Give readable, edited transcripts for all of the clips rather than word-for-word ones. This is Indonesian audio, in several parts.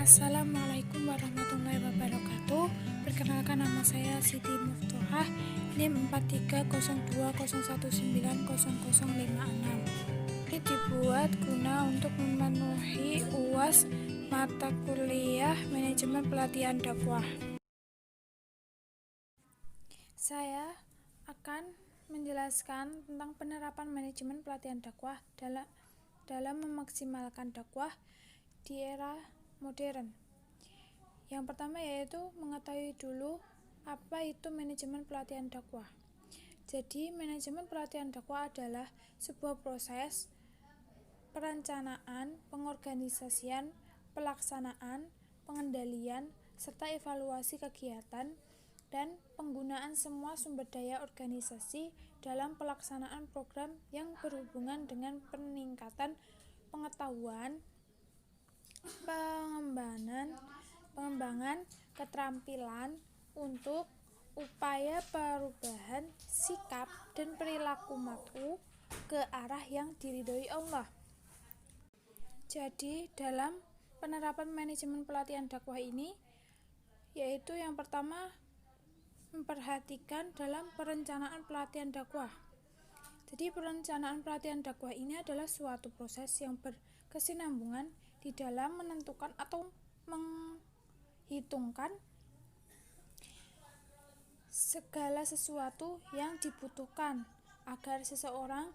Assalamualaikum warahmatullahi wabarakatuh. Perkenalkan, nama saya Siti Muftuhah, NIM 4301190056. Ini dibuat guna untuk memenuhi UAS mata kuliah Manajemen Pelatihan Dakwah. Saya akan menjelaskan tentang penerapan manajemen pelatihan dakwah dalam memaksimalkan dakwah di era modern. Yang pertama yaitu mengetahui dulu apa itu manajemen pelatihan dakwah. Jadi, manajemen pelatihan dakwah adalah sebuah proses perencanaan, pengorganisasian, pelaksanaan, pengendalian, serta evaluasi kegiatan dan penggunaan semua sumber daya organisasi dalam pelaksanaan program yang berhubungan dengan peningkatan pengetahuan, pengembangan keterampilan untuk upaya perubahan sikap dan perilaku mad'u ke arah yang diridhoi Allah. Jadi, dalam penerapan manajemen pelatihan dakwah ini, yaitu yang pertama memperhatikan dalam perencanaan pelatihan dakwah. Jadi, perencanaan pelatihan dakwah ini adalah suatu proses yang berkesinambungan di dalam menentukan atau menghitungkan segala sesuatu yang dibutuhkan agar seseorang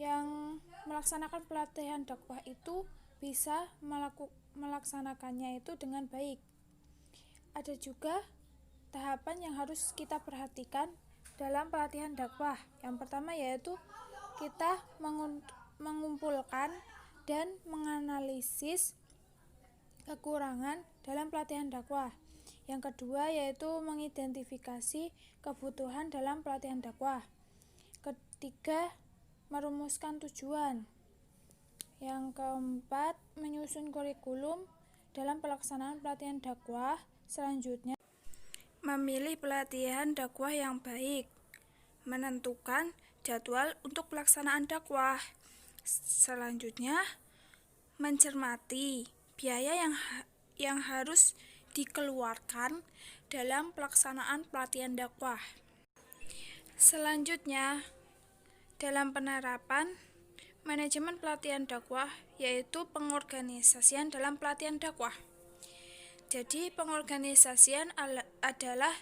yang melaksanakan pelatihan dakwah itu bisa melaksanakannya itu dengan baik. Ada juga tahapan yang harus kita perhatikan dalam pelatihan dakwah. Yang pertama yaitu kita mengumpulkan dan menganalisis kekurangan dalam pelatihan dakwah. Yang kedua yaitu mengidentifikasi kebutuhan dalam pelatihan dakwah. Ketiga, merumuskan tujuan. Yang keempat, menyusun kurikulum dalam pelaksanaan pelatihan dakwah. Selanjutnya, memilih pelatihan dakwah yang baik, menentukan jadwal untuk pelaksanaan dakwah. Selanjutnya, mencermati biaya yang harus dikeluarkan dalam pelaksanaan pelatihan dakwah. Selanjutnya, dalam penerapan manajemen pelatihan dakwah yaitu pengorganisasian dalam pelatihan dakwah. Jadi, pengorganisasian adalah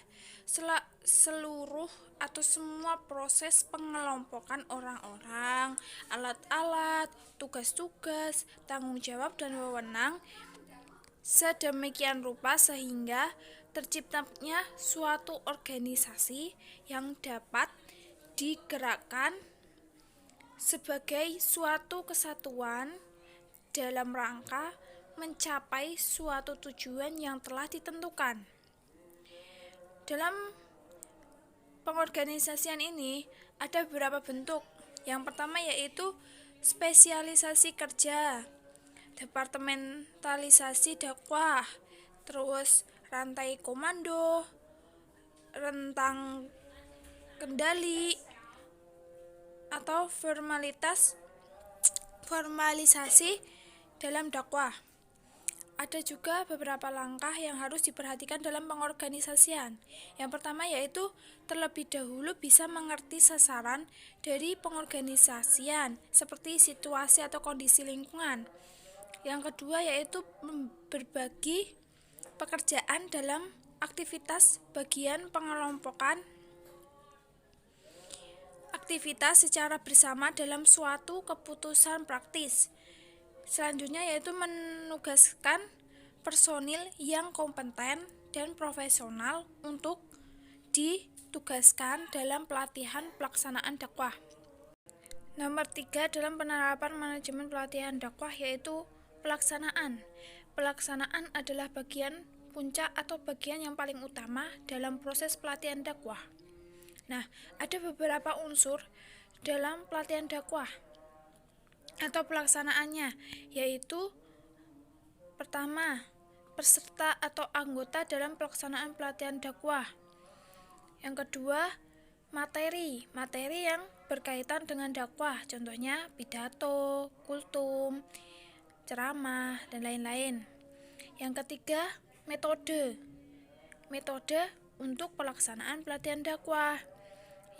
seluruh atau semua proses pengelompokan orang-orang, alat-alat, tugas-tugas, tanggung jawab dan wewenang sedemikian rupa sehingga terciptanya suatu organisasi yang dapat digerakkan sebagai suatu kesatuan dalam rangka mencapai suatu tujuan yang telah ditentukan. Dalam pengorganisasian ini ada beberapa bentuk. Yang pertama yaitu spesialisasi kerja, departementalisasi dakwah, terus rantai komando, rentang kendali, atau formalisasi dalam dakwah. Ada juga beberapa langkah yang harus diperhatikan dalam pengorganisasian. Yang pertama yaitu terlebih dahulu bisa mengerti sasaran dari pengorganisasian seperti situasi atau kondisi lingkungan. Yang kedua yaitu berbagi pekerjaan dalam aktivitas bagian pengelompokan aktivitas secara bersama dalam suatu keputusan praktis. Selanjutnya yaitu menugaskan personil yang kompeten dan profesional untuk ditugaskan dalam pelatihan pelaksanaan dakwah. Nomor 3 dalam penerapan manajemen pelatihan dakwah yaitu pelaksanaan. Pelaksanaan adalah bagian puncak atau bagian yang paling utama dalam proses pelatihan dakwah. Nah, ada beberapa unsur dalam pelatihan dakwah atau pelaksanaannya, yaitu pertama, peserta atau anggota dalam pelaksanaan pelatihan dakwah. Yang kedua, materi yang berkaitan dengan dakwah, contohnya pidato, kultum, ceramah, dan lain-lain. Yang ketiga, metode. Metode untuk pelaksanaan pelatihan dakwah.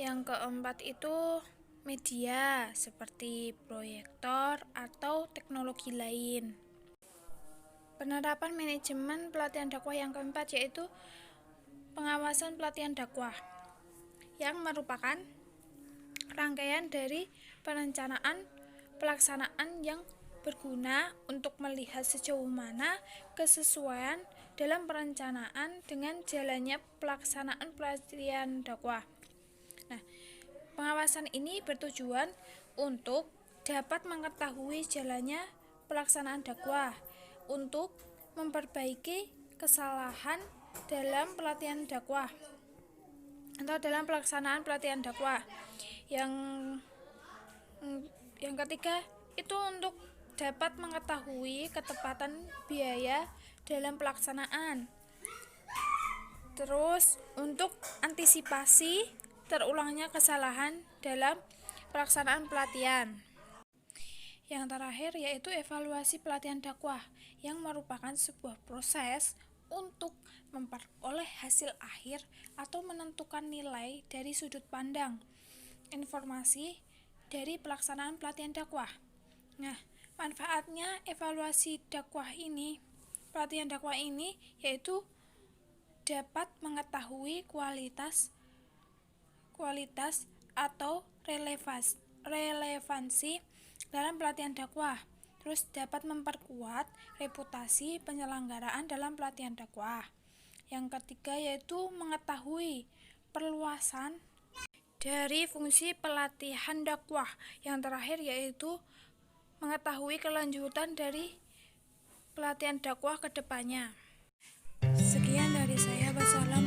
Yang keempat itu media seperti proyektor atau teknologi lain. Penerapan manajemen pelatihan dakwah yang keempat yaitu pengawasan pelatihan dakwah, yang merupakan rangkaian dari perencanaan pelaksanaan yang berguna untuk melihat sejauh mana kesesuaian dalam perencanaan dengan jalannya pelaksanaan pelatihan dakwah. Nah, pengawasan ini bertujuan untuk dapat mengetahui jalannya pelaksanaan dakwah, untuk memperbaiki kesalahan dalam pelatihan dakwah atau dalam pelaksanaan pelatihan dakwah. Yang ketiga itu untuk dapat mengetahui ketepatan biaya dalam pelaksanaan. Terus untuk antisipasi terulangnya kesalahan dalam pelaksanaan pelatihan. Yang terakhir yaitu evaluasi pelatihan dakwah, yang merupakan sebuah proses untuk memperoleh hasil akhir atau menentukan nilai dari sudut pandang informasi dari pelaksanaan pelatihan dakwah. Nah, manfaatnya evaluasi pelatihan dakwah ini yaitu dapat mengetahui kualitas atau relevansi dalam pelatihan dakwah. Terus dapat memperkuat reputasi penyelenggaraan dalam pelatihan dakwah. Yang ketiga yaitu mengetahui perluasan dari fungsi pelatihan dakwah. Yang terakhir yaitu mengetahui kelanjutan dari pelatihan dakwah ke depannya. Sekian dari saya. Wassalamualaikum